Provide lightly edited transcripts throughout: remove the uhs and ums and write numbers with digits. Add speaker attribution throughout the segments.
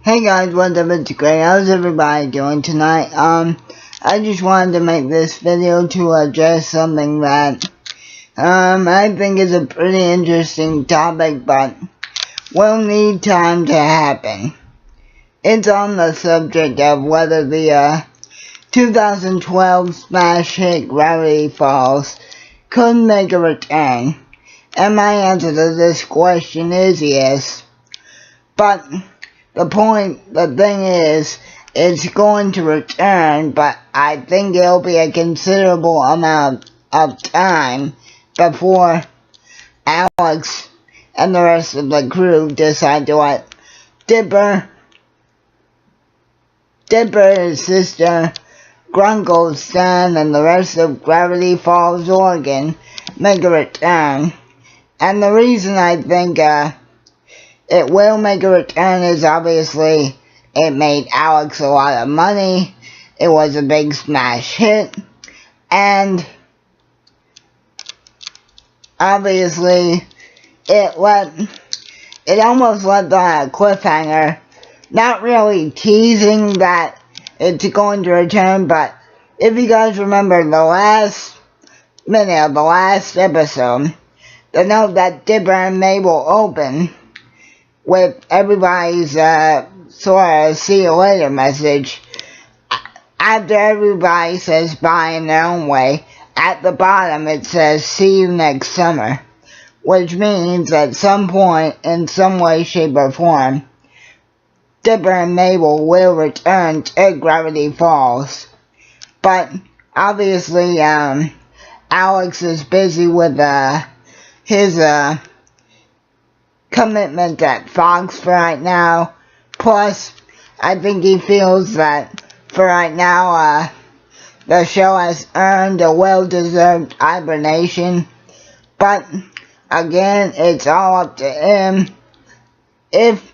Speaker 1: Hey guys, what's up? It's Gray. How's everybody doing tonight? I just wanted to make this video to address something that, I think is a pretty interesting topic, but will need time to happen. It's on the subject of whether the, 2012 smash hit Gravity Falls could make a return. And my answer to this question is yes. But the thing is, it's going to return, but I think it'll be a considerable amount of time before Alex and the rest of the crew decide to let Dipper, his sister, Grunkle's son, and the rest of Gravity Falls, Oregon make a return. And the reason I think, it will make a return is obviously it made Alex a lot of money. It was a big smash hit. And obviously it almost left on a cliffhanger. Not really teasing that it's going to return, but if you guys remember the last minute of the last episode, the note that Dipper and Mabel open with everybody's sort of see you later message, after everybody says bye in their own way, at the bottom it says see you next summer, which means at some point, in some way, shape, or form, Dipper and Mabel will return to Gravity Falls. But obviously, Alex is busy with his commitment at Fox for right now. Plus, I think he feels that for right now, the show has earned a well-deserved hibernation. But again, it's all up to him if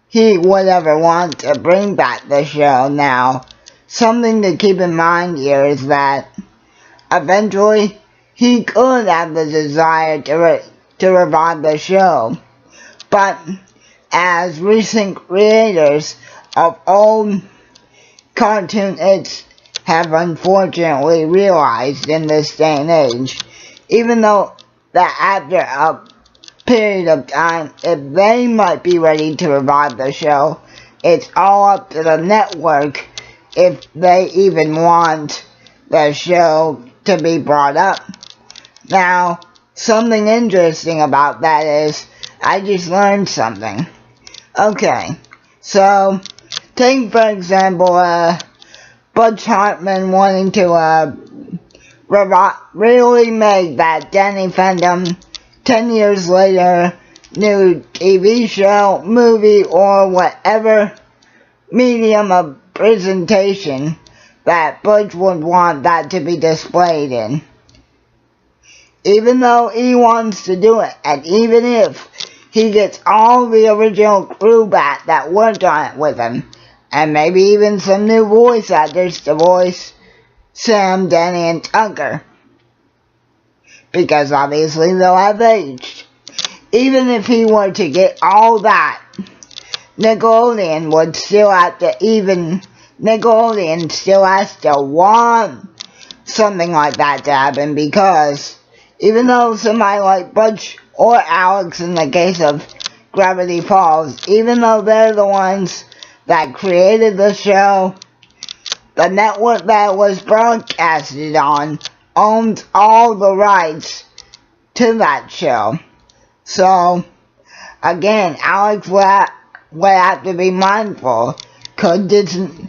Speaker 1: he would ever want to bring back the show. Now, something to keep in mind here is that eventually he could have the desire to revive the show, but as recent creators of old cartoon hits have unfortunately realized in this day and age, even though that after a period of time, if they might be ready to revive the show, it's all up to the network if they even want the show to be brought up. Now, something interesting about that is, I just learned something. Okay, so, take for example, Butch Hartman wanting to, really make that Danny Phantom 10 years later new TV show, movie, or whatever medium of presentation that Butch would want that to be displayed in. Even though he wants to do it, and even if he gets all the original crew back that worked on it with him, and maybe even some new voice actors to voice Sam, Danny, and Tucker, because obviously they'll have aged. Even if he were to get all that, Nickelodeon still has to want something like that to happen, because even though somebody like Butch or Alex, in the case of Gravity Falls, even though they're the ones that created the show, the network that was broadcasted on owns all the rights to that show. So, again, Alex would have to be mindful. Could Disney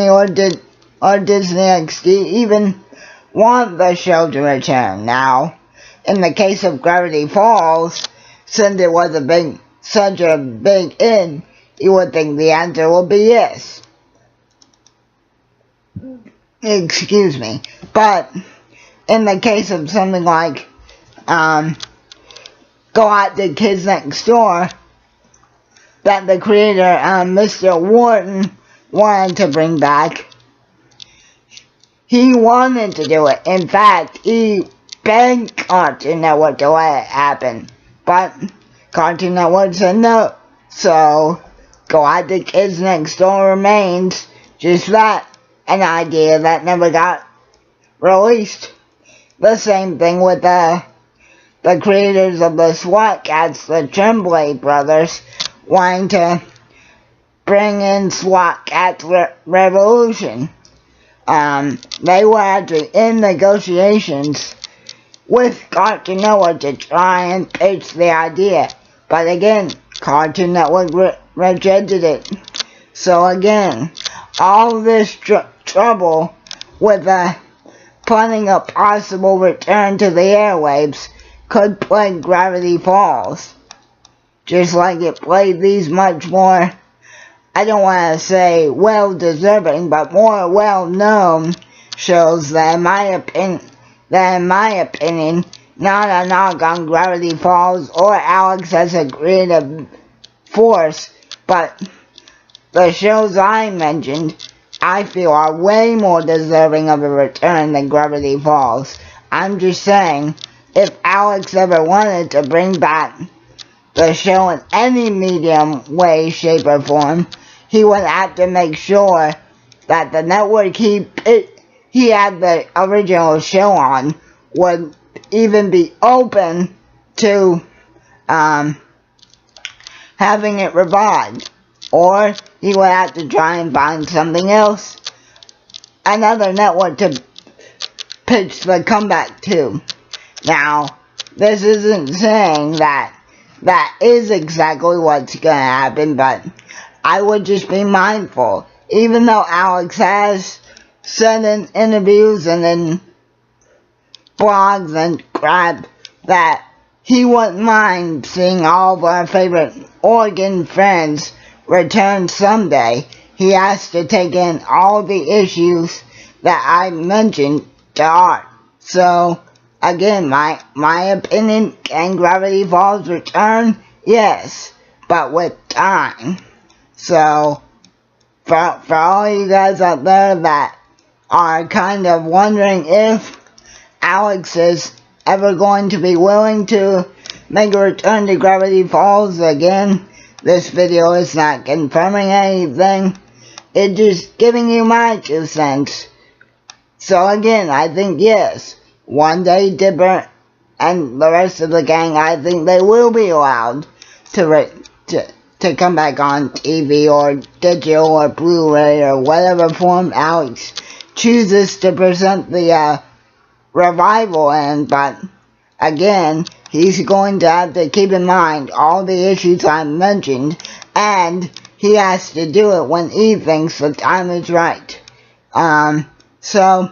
Speaker 1: or Disney XD even want the show to return? Now, in the case of Gravity Falls, since it was such a big hit, you would think the answer would be yes. Excuse me. But in the case of something like Galactic Kids Next Door, that the creator, Mr. Wharton, wanted to bring back, he wanted to do it. In fact, he begged Cartoon Network to let it happen, but Cartoon Network said no. So Galactic Kids Next Door remains just that, an idea that never got released. The same thing with the creators of the SWAT Cats, the Tremblay brothers, wanting to bring in SWAT Cats Revolution. They were actually in negotiations with Cartoon Network to try and pitch the idea. But again, Cartoon Network rejected it. So again, all this trouble with planning a possible return to the airwaves could plague Gravity Falls. Just like it played these much more, I don't want to say well-deserving, but more well-known shows that in my opinion, not a knock on Gravity Falls or Alex as a creative force, but the shows I mentioned, I feel are way more deserving of a return than Gravity Falls. I'm just saying, if Alex ever wanted to bring back the show in any medium, way, shape, or form, he would have to make sure that the network he had the original show on would even be open to having it revived. Or he would have to try and find something else, another network to pitch the comeback to. Now, this isn't saying that is exactly what's gonna happen, but I would just be mindful. Even though Alex has said in interviews and in blogs and crap that he wouldn't mind seeing all of our favorite Oregon friends return someday, he has to take in all the issues that I mentioned to heart. So, again, my opinion, can Gravity Falls return? Yes, but with time. So, for all you guys out there that are kind of wondering if Alex is ever going to be willing to make a return to Gravity Falls again, this video is not confirming anything. It's just giving you my 2 cents. So again, I think yes, one day Dipper and the rest of the gang, I think they will be allowed to come back on TV or digital or Blu-ray or whatever form Alex chooses to present the revival in. But again, he's going to have to keep in mind all the issues I mentioned, and he has to do it when he thinks the time is right. So,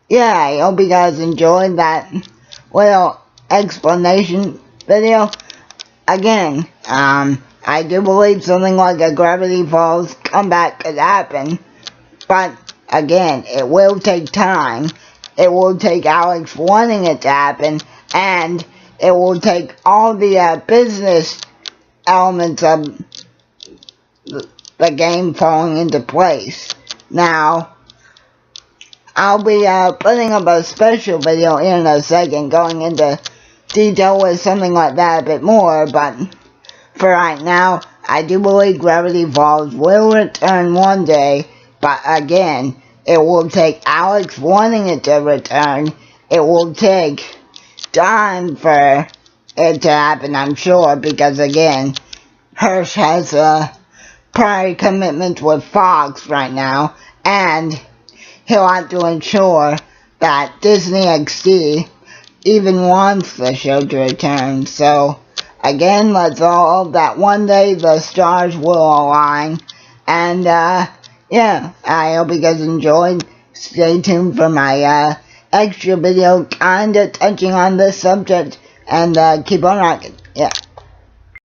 Speaker 1: yeah, I hope you guys enjoyed that little explanation video. Again, I do believe something like a Gravity Falls comeback could happen, but again, it will take time. It will take Alex wanting it to happen, and it will take all the business elements of the game falling into place. Now, I'll be putting up a special video in a second going into detail with something like that a bit more, but for right now, I do believe Gravity Falls will return one day, but again, it will take Alex wanting it to return. It will take time for it to happen, I'm sure, because again, Hirsch has a prior commitment with Fox right now, and he'll have to ensure that Disney XD even wants the show to return. So, again, let's all hope that one day the stars will align. And, yeah, I hope you guys enjoyed. Stay tuned for my extra video kinda touching on this subject, and keep on rocking.